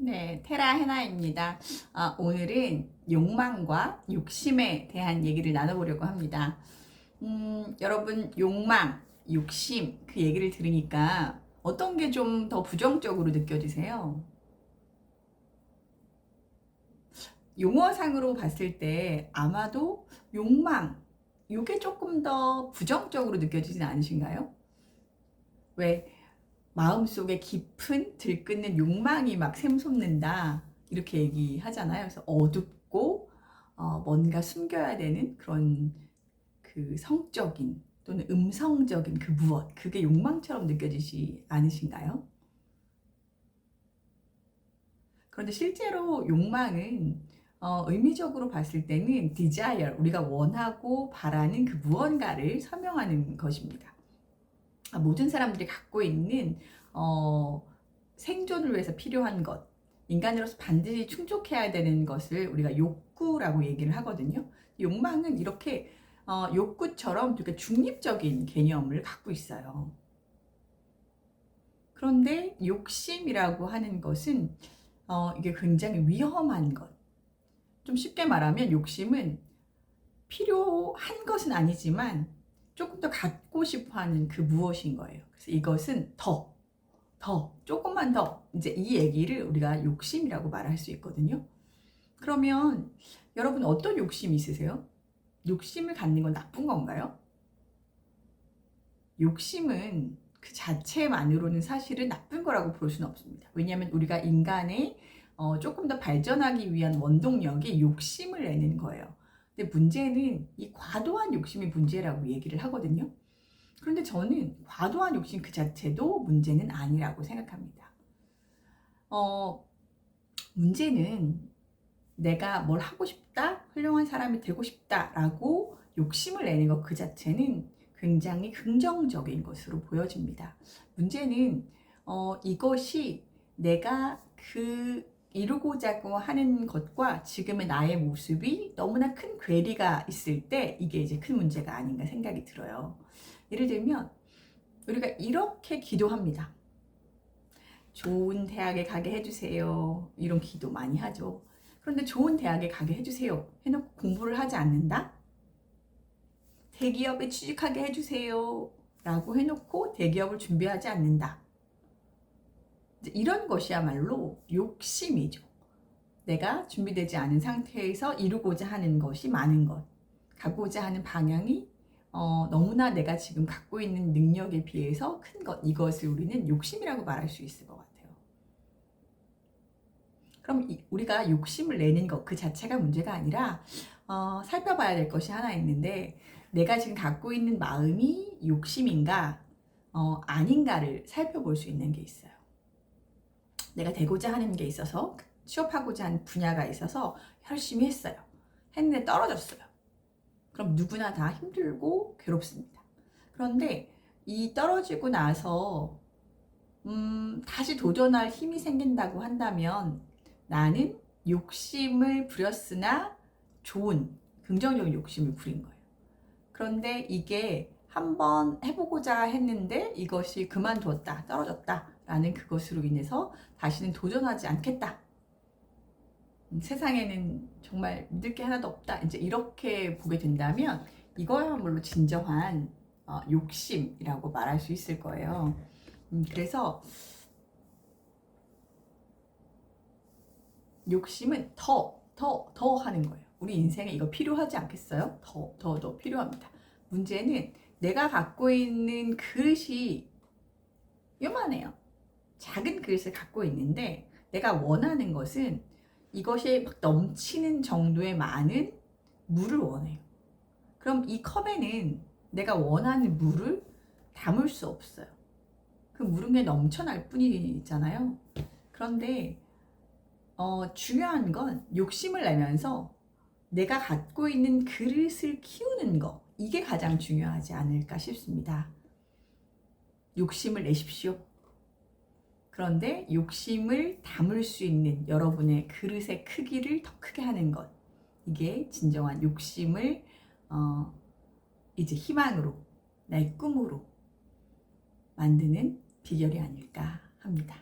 네, 테라 헤나입니다. 오늘은 욕망과 욕심에 대한 얘기를 나눠보려고 합니다. 여러분, 욕망, 욕심, 그 얘기를 들으니까 어떤 게 좀 더 부정적으로 느껴지세요? 용어상으로 봤을 때 아마도 욕망, 이게 조금 더 부정적으로 느껴지진 않으신가요? 왜 마음속에 깊은 들끓는 욕망이 막 샘솟는다 이렇게 얘기하잖아요. 그래서 어둡고 뭔가 숨겨야 되는 그런 그 성적인 또는 음성적인 그 무엇, 그게 욕망처럼 느껴지지 않으신가요? 그런데 실제로 욕망은 의미적으로 봤을 때는 desire, 우리가 원하고 바라는 그 무언가를 설명하는 것입니다. 모든 사람들이 갖고 있는 생존을 위해서 필요한 것, 인간으로서 반드시 충족해야 되는 것을 우리가 욕구라고 얘기를 하거든요. 욕망은 이렇게 욕구처럼 되게 중립적인 개념을 갖고 있어요. 그런데 욕심이라고 하는 것은 이게 굉장히 위험한 것. 좀 쉽게 말하면 욕심은 필요한 것은 아니지만 조금 더 갖고 싶어 하는 그 무엇인 거예요. 그래서 이것은 조금만 더, 이제 이 얘기를 우리가 욕심이라고 말할 수 있거든요. 그러면 여러분 어떤 욕심 있으세요? 욕심을 갖는 건 나쁜 건가요? 욕심은 그 자체만으로는 사실은 나쁜 거라고 볼 수는 없습니다. 왜냐하면 우리가 인간의 조금 더 발전하기 위한 원동력이 욕심을 내는 거예요. 근데 문제는 이 과도한 욕심이 문제라고 얘기를 하거든요. 그런데 저는 과도한 욕심 그 자체도 문제는 아니라고 생각합니다. 문제는 내가 뭘 하고 싶다, 훌륭한 사람이 되고 싶다라고 욕심을 내는 것 그 자체는 굉장히 긍정적인 것으로 보여집니다. 문제는 이것이 내가 이루고자 하는 것과 지금의 나의 모습이 너무나 큰 괴리가 있을 때 이게 이제 큰 문제가 아닌가 생각이 들어요. 예를 들면 우리가 이렇게 기도합니다. 좋은 대학에 가게 해주세요. 이런 기도 많이 하죠. 그런데 좋은 대학에 가게 해주세요 해놓고 공부를 하지 않는다? 대기업에 취직하게 해주세요 라고 해놓고 대기업을 준비하지 않는다. 이런 것이야말로 욕심이죠. 내가 준비되지 않은 상태에서 이루고자 하는 것이 많은 것, 가고자 하는 방향이 너무나 내가 지금 갖고 있는 능력에 비해서 큰 것, 이것을 우리는 욕심이라고 말할 수 있을 것 같아요. 그럼 우리가 욕심을 내는 것 그 자체가 문제가 아니라 살펴봐야 될 것이 하나 있는데, 내가 지금 갖고 있는 마음이 욕심인가 아닌가를 살펴볼 수 있는 게 있어요. 내가 되고자 하는 게 있어서, 취업하고자 하는 분야가 있어서 열심히 했어요. 했는데 떨어졌어요. 그럼 누구나 다 힘들고 괴롭습니다. 그런데 이 떨어지고 나서 다시 도전할 힘이 생긴다고 한다면 나는 욕심을 부렸으나 좋은 긍정적인 욕심을 부린 거예요. 그런데 이게 한번 해보고자 했는데 이것이 그만두었다, 떨어졌다 라는 그것으로 인해서 다시는 도전하지 않겠다. 세상에는 정말 믿을 게 하나도 없다. 이제 이렇게 보게 된다면 이거야말로 진정한 욕심이라고 말할 수 있을 거예요. 그래서 욕심은 더 하는 거예요. 우리 인생에 이거 필요하지 않겠어요? 더 필요합니다. 문제는 내가 갖고 있는 그릇이 요만해요. 작은 그릇을 갖고 있는데 내가 원하는 것은 이것이 막 넘치는 정도의 많은 물을 원해요. 그럼 이 컵에는 내가 원하는 물을 담을 수 없어요. 그 물은 그냥 넘쳐날 뿐이잖아요. 그런데 중요한 건 욕심을 내면서 내가 갖고 있는 그릇을 키우는 거, 이게 가장 중요하지 않을까 싶습니다. 욕심을 내십시오. 그런데 욕심을 담을 수 있는 여러분의 그릇의 크기를 더 크게 하는 것, 이게 진정한 욕심을 이제 희망으로, 나의 꿈으로 만드는 비결이 아닐까 합니다.